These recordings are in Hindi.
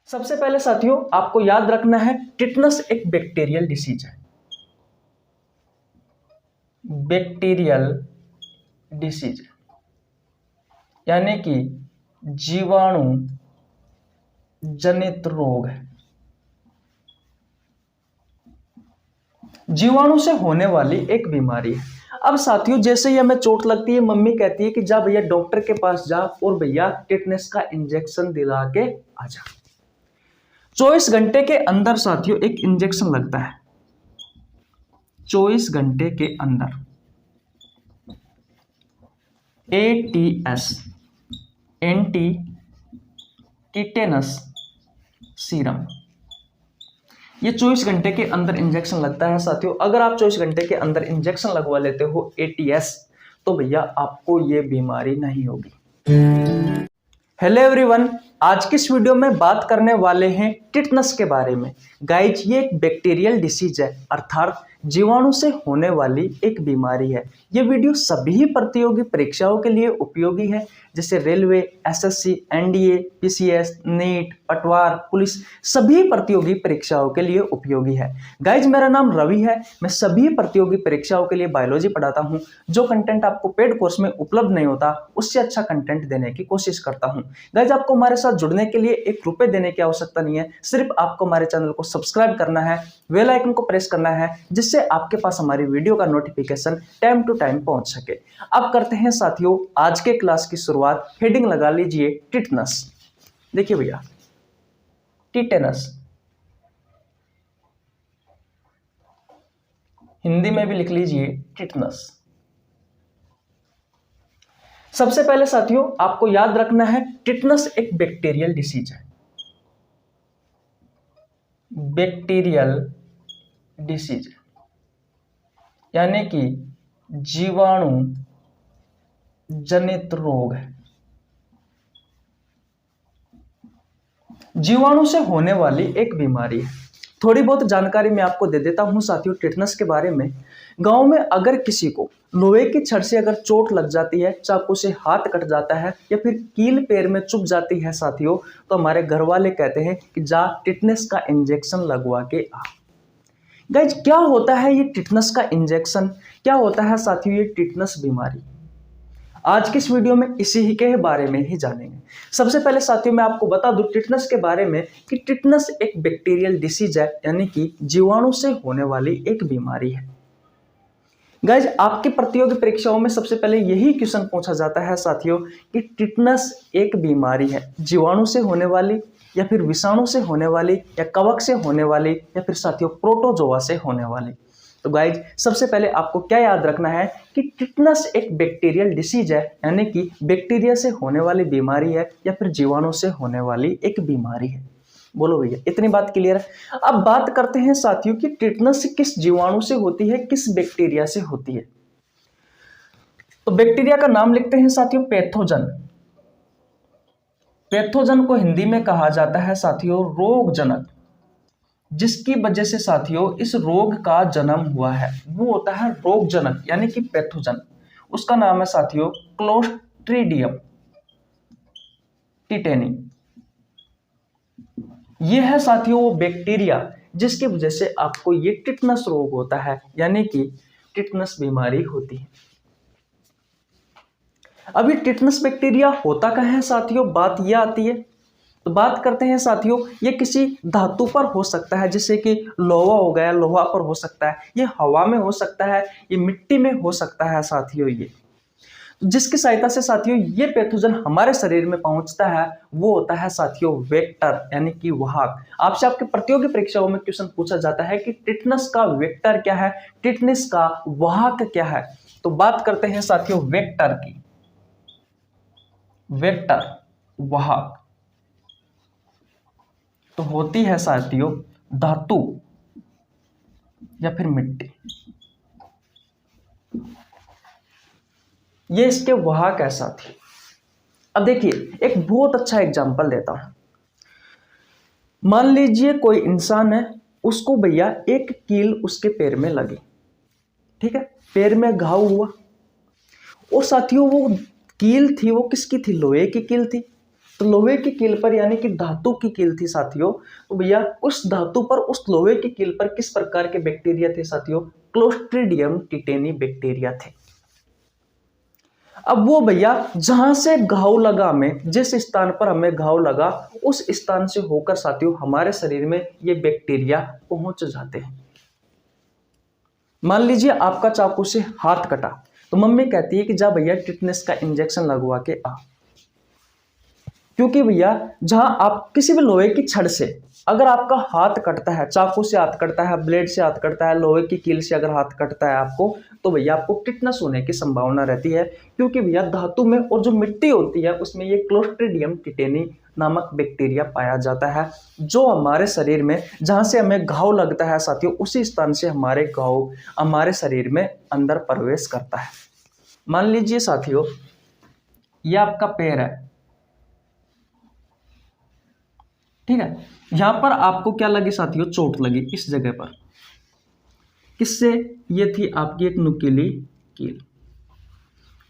सबसे पहले साथियों आपको याद रखना है टिटनस एक बैक्टीरियल डिसीज है। बैक्टीरियल डिसीज यानी कि जीवाणु जनित रोग है। जीवाणु से होने वाली एक बीमारी है। अब साथियों जैसे ही हमें चोट लगती है मम्मी कहती है कि जा भैया डॉक्टर के पास जा और भैया टिटनस का इंजेक्शन दिला के आ जा। 24 घंटे के अंदर साथियों एक इंजेक्शन लगता है। 24 घंटे के अंदर ATS एंटी टिटेनस सीरम, ये 24 घंटे के अंदर इंजेक्शन लगता है साथियों। अगर आप 24 घंटे के अंदर इंजेक्शन लगवा लेते हो ATS तो भैया आपको ये बीमारी नहीं होगी। हेलो एवरीवन, आज की इस वीडियो में बात करने वाले हैं टिटनस के बारे में। गाइज ये एक बैक्टीरियल डिसीज है, अर्थात जीवाणु से होने वाली एक बीमारी है। ये वीडियो सभी प्रतियोगी परीक्षाओं के लिए उपयोगी है, जैसे railway, SSC, NDA, PCS, NEET, पटवार, पुलिस, सभी प्रतियोगी परीक्षाओं के लिए उपयोगी है। गाइज मेरा नाम रवि है, मैं सभी प्रतियोगी परीक्षाओं के लिए बायोलॉजी पढ़ाता हूँ। जो कंटेंट आपको पेड कोर्स में उपलब्ध नहीं होता उससे अच्छा कंटेंट देने की कोशिश करता हूँ। गाइज आपको हमारे साथ जुड़ने के लिए ₹1 देने की आवश्यकता नहीं है, सिर्फ आपको हमारे चैनल को सब्सक्राइब करना है, बेल आइकन को प्रेस करना है, जिससे आपके पास हमारी वीडियो का नोटिफिकेशन टाइम टू टाइम पहुंच सके। अब करते हैं साथियों आज के क्लास की शुरुआत। हेडिंग लगा लीजिए टिटनस। देखिए भैया टिटेनस, हिंदी में भी लिख लीजिए टिटनस। सबसे पहले साथियों आपको याद रखना है टिटनस एक बैक्टीरियल डिसीज है। बैक्टीरियल डिसीज यानी कि जीवाणु जनित रोग है। जीवाणु से होने वाली एक बीमारी है। थोड़ी बहुत जानकारी मैं आपको दे देता हूं साथियों टिटनस के बारे में। गांव में अगर किसी को लोहे की छड़ से अगर चोट लग जाती है, चाकू से हाथ कट जाता है या फिर कील पैर में चुभ जाती है साथियों, तो हमारे घर वाले कहते हैं कि जा टिटनस का इंजेक्शन लगवा के आ। गाइज क्या होता है ये टिटनस का इंजेक्शन, क्या होता है साथियों ये टिटनस बीमारी, आज की इस वीडियो में इसी ही के बारे में ही जानेंगे। सबसे पहले साथियों मैं आपको बता दूं टिटनस के बारे में कि टिटनस एक बैक्टीरियल डिसीज है, यानी कि जीवाणु से होने वाली एक बीमारी है। गाइज आपकी प्रतियोगी परीक्षाओं में सबसे पहले यही क्वेश्चन पूछा जाता है साथियों कि टिटनस एक बीमारी है जीवाणु से होने वाली या फिर विषाणु से होने वाली या कवक से होने वाली या फिर साथियों प्रोटोजोआ से होने वाली। तो गाइज सबसे पहले आपको क्या याद रखना है कि टिटनस एक बैक्टीरियल डिसीज है, यानी कि बैक्टीरिया से होने वाली बीमारी है या फिर जीवाणु से होने वाली एक बीमारी है। बोलो भैया इतनी बात क्लियर है। अब बात करते हैं साथियों कि टिटनस किस जीवाणु से होती है, किस बैक्टीरिया से होती है। तो बैक्टीरिया का नाम लिखते हैं साथियों पैथोजन। पैथोजन को हिंदी में कहा जाता है साथियों रोगजनक। जिसकी वजह से साथियों इस रोग का जन्म हुआ है वो होता है रोगजनक यानी कि पैथोजन। उसका नाम है साथियों क्लोस्ट्रीडियम टिटेनी। यह है साथियों वो बैक्टीरिया जिसकी वजह से आपको ये टिटनस रोग होता है, यानी कि टिटनस बीमारी होती है। अभी टिटनस बैक्टीरिया होता कहाँ है साथियों, बात यह आती है। तो बात करते हैं साथियों ये किसी धातु पर हो सकता है, जैसे कि लोहा हो गया, लोहा पर हो सकता है, ये हवा में हो सकता है, ये मिट्टी में हो सकता है साथियों। ये जिसकी सहायता से साथियों ये पैथोजन हमारे शरीर में पहुंचता है वो होता है साथियों वेक्टर यानी कि वाहक। आपसे आपके प्रतियोगी परीक्षाओं में क्वेश्चन पूछा जाता है कि टिटनस का वेक्टर क्या है, टिटनस का वाहक क्या है। तो बात करते हैं साथियों वेक्टर की। वेक्टर वाहक तो होती है साथियों धातु या फिर मिट्टी, ये इसके वाहक है साथी। अब देखिए एक बहुत अच्छा एग्जांपल देता हूं। मान लीजिए कोई इंसान है, उसको भैया एक कील उसके पैर में लगी, ठीक है, पैर में घाव हुआ और साथियों वो कील थी वो किसकी थी, लोहे की कील थी। तो लोहे की कील पर यानी कि धातु की कील थी साथियों, तो भैया उस धातु पर, उस लोहे की कील पर किस प्रकार के बैक्टीरिया थे साथियों? क्लोस्ट्रीडियम टिटेनी बैक्टीरिया थे। अब वो भैया जहां से घाव लगा, हमें जिस स्थान पर हमें घाव लगा उस स्थान से होकर साथियों हमारे शरीर में ये बैक्टीरिया पहुंच जाते हैं। मान लीजिए आपका चाकू से हाथ कटा, तो मम्मी कहती है कि जा भैया टिटनेस का इंजेक्शन लगवा के आ। क्योंकि भैया जहां आप किसी भी लोहे की छड़ से अगर आपका हाथ कटता है, चाकू से हाथ कटता है, ब्लेड से हाथ कटता है, लोहे की कील से अगर हाथ कटता है आपको, तो भैया आपको टिटनेस होने की संभावना रहती है। क्योंकि भैया धातु में और जो मिट्टी होती है उसमें ये क्लोस्ट्रीडियम टिटेनी नामक बैक्टीरिया पाया जाता है, जो हमारे शरीर में जहां से हमें घाव लगता है साथियों उसी स्थान से हमारे घाव हमारे शरीर में अंदर प्रवेश करता है। मान लीजिए साथियों ये आपका पैर है, ठीक है, यहां पर आपको क्या लगी साथियों? चोट लगी इस जगह पर। किससे? ये थी आपकी एक नुकीली कील,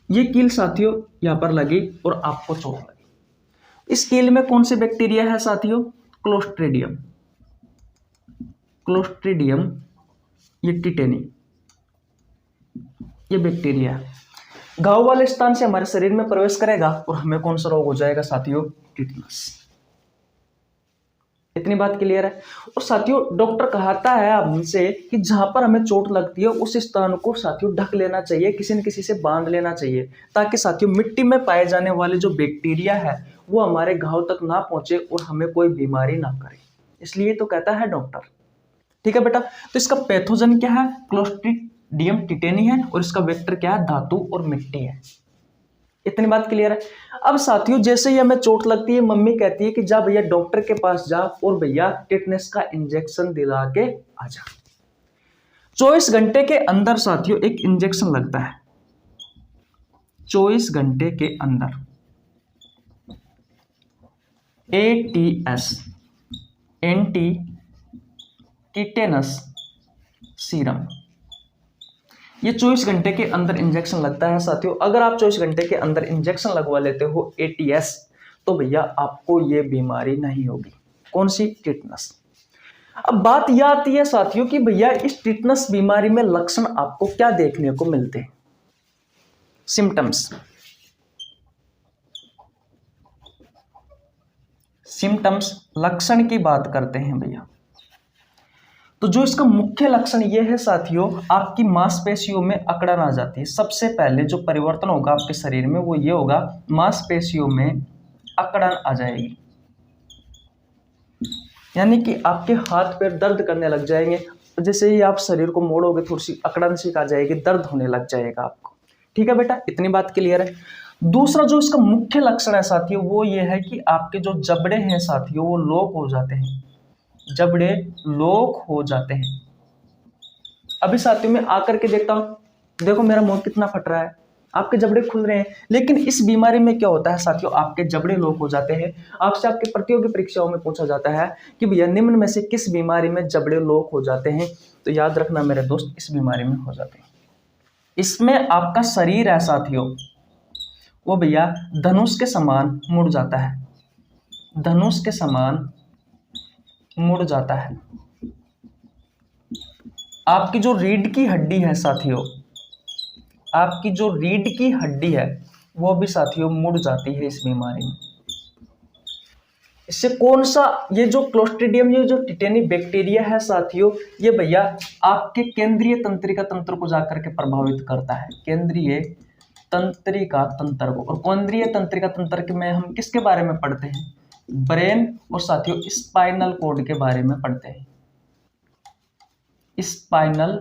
ये कील साथियों यहां पर लगी और आपको चोट लगी। इस कील में कौन से बैक्टीरिया है साथियों? क्लोस्ट्रीडियम, क्लोस्ट्रीडियम ये टिटेनी ये बैक्टीरिया है। घाव वाले स्थान से हमारे शरीर में प्रवेश करेगा और हमें कौन सा रोग हो जाएगा साथियों? टिटनेस। इतनी बात क्लियर है। और साथियों डॉक्टर कहता है हमसे कि जहां पर हमें चोट लगती है उस स्थान को साथियों ढक लेना चाहिए, किसी न किसी से बांध लेना चाहिए, ताकि साथियों मिट्टी में पाए जाने वाले जो बैक्टीरिया है वो हमारे घाव तक ना पहुंचे और हमें कोई बीमारी ना करे। इसलिए तो कहता है डॉक्टर। ठीक है बेटा, तो इसका पैथोजन क्या है? क्लोस्ट्रीडियम टिटेनी है और इसका वेक्टर क्या है? धातु और मिट्टी है। इतनी बात क्लियर है। अब साथियों जैसे ही हमें चोट लगती है मम्मी कहती है कि जा भैया डॉक्टर के पास जा और भैया टिटनेस का इंजेक्शन दिला के आ जा। 24 घंटे के अंदर साथियों एक इंजेक्शन लगता है, 24 घंटे के अंदर ATS एंटी टिटेनस सीरम, ये 24 घंटे के अंदर इंजेक्शन लगता है साथियों। अगर आप 24 घंटे के अंदर इंजेक्शन लगवा लेते हो ATS, तो भैया आपको ये बीमारी नहीं होगी। कौन सी? टिटनेस। अब बात यह आती है साथियों कि भैया इस टिटनेस बीमारी में लक्षण आपको क्या देखने को मिलते हैं? सिम्टम्स, लक्षण की बात करते हैं भैया। तो जो इसका मुख्य लक्षण ये है साथियों, आपकी मांसपेशियों में अकड़न आ जाती है। सबसे पहले जो परिवर्तन होगा आपके शरीर में वो ये होगा, मांसपेशियों में अकड़न आ जाएगी, यानी कि आपके हाथ पैर दर्द करने लग जाएंगे। जैसे ही आप शरीर को मोड़ोगे थोड़ी सी अकड़न सी आ जाएगी, दर्द होने लग जाएगा आपको। ठीक है बेटा, इतनी बात क्लियर है। दूसरा जो इसका मुख्य लक्षण है साथियों वो ये है कि आपके जो जबड़े हैं साथियों वो लॉक हो जाते हैं, जबड़े लॉक हो जाते हैं। अभी साथियों में आकर के देखता हूं, देखो मेरा मुंह कितना फट रहा है, आपके जबड़े खुल रहे हैं। लेकिन इस बीमारी में क्या होता है साथियों, आपके जबड़े लॉक हो जाते हैं। आपसे आपके प्रतियोगी परीक्षाओं में पूछा जाता है कि भैया निम्न में से किस बीमारी में जबड़े लॉक हो जाते हैं? तो याद रखना मेरे दोस्त, इस बीमारी में हो जाते हैं। इसमें आपका शरीर है साथियों वो भैया धनुष के समान मुड़ जाता है, धनुष के समान मुड़ जाता है। आपकी जो रीढ़ की हड्डी है साथियों, आपकी जो रीढ़ की हड्डी है वो भी साथियों मुड़ जाती है इस बीमारी में। इससे कौन सा, ये जो क्लोस्ट्रीडियम ये जो टिटेनी बैक्टीरिया है साथियों, ये भैया आपके केंद्रीय तंत्रिका तंत्र को जाकर के प्रभावित करता है, केंद्रीय तंत्रिका तंत्र को। और केंद्रीय तंत्रिका तंत्र में हम किसके बारे में पढ़ते हैं? ब्रेन और साथियों स्पाइनल कॉर्ड के बारे में पढ़ते हैं। स्पाइनल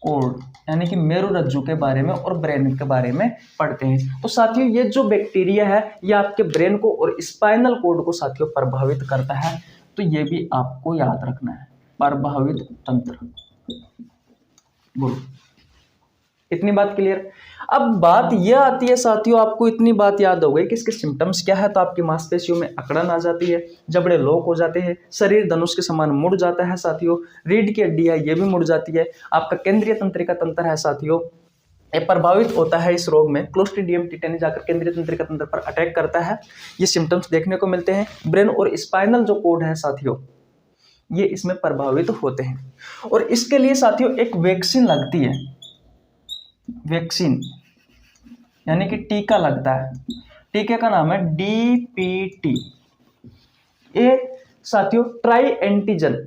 कॉर्ड यानी कि मेरुरज्जु के बारे में और ब्रेन के बारे में पढ़ते हैं। तो साथियों ये जो बैक्टीरिया है ये आपके ब्रेन को और स्पाइनल कॉर्ड को साथियों प्रभावित करता है। तो ये भी आपको याद रखना है, प्रभावित तंत्र। बोलो, इतनी बात क्लियर। अब बात यह आती है साथियों, आपको इतनी बात याद हो गई कि इसके सिम्टम्स क्या है। तो आपकी मांसपेशियों में अकड़न आ जाती है, जबड़े लॉक हो जाते हैं, शरीर धनुष के समान मुड़ जाता है साथियों, रीढ़ की हड्डी है ये भी मुड़ जाती है, आपका केंद्रीय तंत्रिका तंत्र है साथियों ये प्रभावित होता है इस रोग में। क्लोस्ट्रीडियम टिटेनी जाकर केंद्रीय तंत्रिका तंत्र पर अटैक करता है। ये सिम्टम्स देखने को मिलते हैं। ब्रेन और स्पाइनल जो कोड है साथियों, ये इसमें प्रभावित होते हैं। और इसके लिए साथियों एक वैक्सीन लगती है, वैक्सीन यानी कि टीका लगता है। टीके का नाम है DPT। ये साथियों ट्राई एंटीजन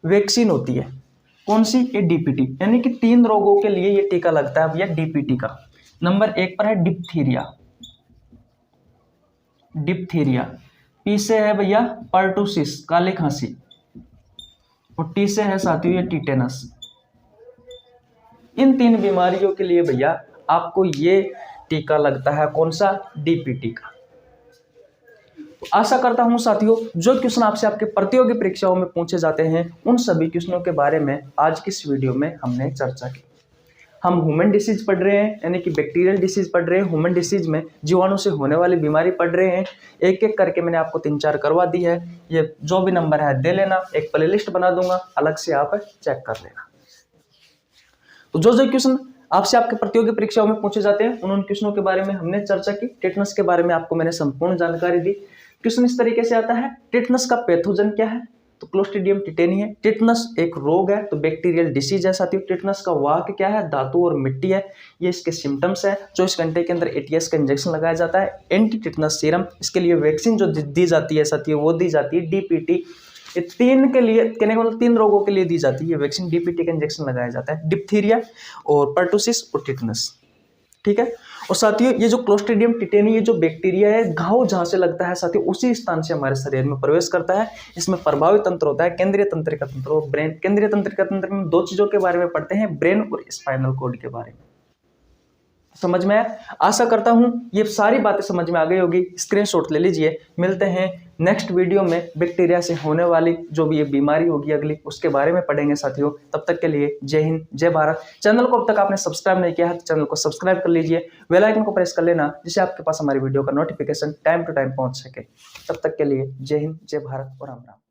वैक्सीन होती है। कौन सी? ये DPT, यानी कि 3 रोगों के लिए ये टीका लगता है भैया DPT का। नंबर 1 पर है डिप्थीरिया, डिप्थीरिया। P से है भैया पर्टुसिस, काली खांसी। और T से है साथियों ये टिटेनस। इन 3 बीमारियों के लिए भैया आपको ये टीका लगता है। कौन सा? DPT का। तो आशा करता हूं साथियों जो क्वेश्चन आपसे आपके प्रतियोगी परीक्षाओं में पूछे जाते हैं उन सभी क्वेश्चनों के बारे में आज की इस वीडियो में हमने चर्चा की। हम ह्यूमन डिसीज पढ़ रहे हैं, यानी कि बैक्टीरियल डिसीज पढ़ रहे हैं। ह्यूमन डिसीज में जीवाणु से होने वाली बीमारी पढ़ रहे हैं। एक एक करके मैंने आपको 3-4 करवा दी है। ये जो भी नंबर है दे लेना, एक प्ले लिस्ट बना दूंगा, अलग से आप चेक कर लेना। तो जो जो क्वेश्चन आपसे आपके प्रतियोगी परीक्षाओं में पूछे जाते हैं उन क्वेश्चनों के बारे में हमने चर्चा की। टेटनस के बारे में आपको मैंने संपूर्ण जानकारी दी। क्वेश्चन इस तरीके से आता है, टेटनस का पैथोजन क्या है? तो क्लोस्ट्रीडियम टिटेनी है। टेटनस एक रोग है, तो बैक्टीरियल डिसीज है साथियों। टेटनस का वाहक क्या है? धातु और मिट्टी है। ये इसके सिम्टम्स है। 24 घंटे के अंदर ATS का इंजेक्शन लगाया जाता है। एंटी टेटनस सीरम, इसके लिए वैक्सीन जो दी जाती है साथियों वो दी जाती है DPT। ये 3 के लिए, कहने का मतलब 3 रोगों के लिए दी जाती है वैक्सीन। DPT का इंजेक्शन लगाया जाता है, डिप्थीरिया और पर्टुसिस और टिटनस। ठीक है। और साथियों ये जो क्लोस्ट्रीडियम टिटेनी, ये जो बैक्टीरिया है, घाव जहां से लगता है साथियों उसी स्थान से हमारे शरीर में प्रवेश करता है। इसमें प्रभावी तंत्र होता है केंद्रीय तंत्रिका तंत्र और ब्रेन। केंद्रीय तंत्रिका तंत्र में 2 चीजों के बारे में पढ़ते हैं, ब्रेन और स्पाइनल कॉर्ड के बारे में। समझ में आया? आशा करता हूं ये सारी बातें समझ में आ गई होगी। स्क्रीनशॉट ले लीजिए। मिलते हैं नेक्स्ट वीडियो में। बैक्टीरिया से होने वाली जो भी ये बीमारी होगी अगली, उसके बारे में पढ़ेंगे साथियों। तब तक के लिए जय हिंद, जय भारत। चैनल को अब तक आपने सब्सक्राइब नहीं किया है तो चैनल को सब्सक्राइब कर लीजिए। बेल आइकन को प्रेस कर लेना जिससे आपके पास हमारी वीडियो का नोटिफिकेशन टाइम टू टाइम पहुंच सके। तब तक के लिए जय हिंद, जय भारत और राम राम।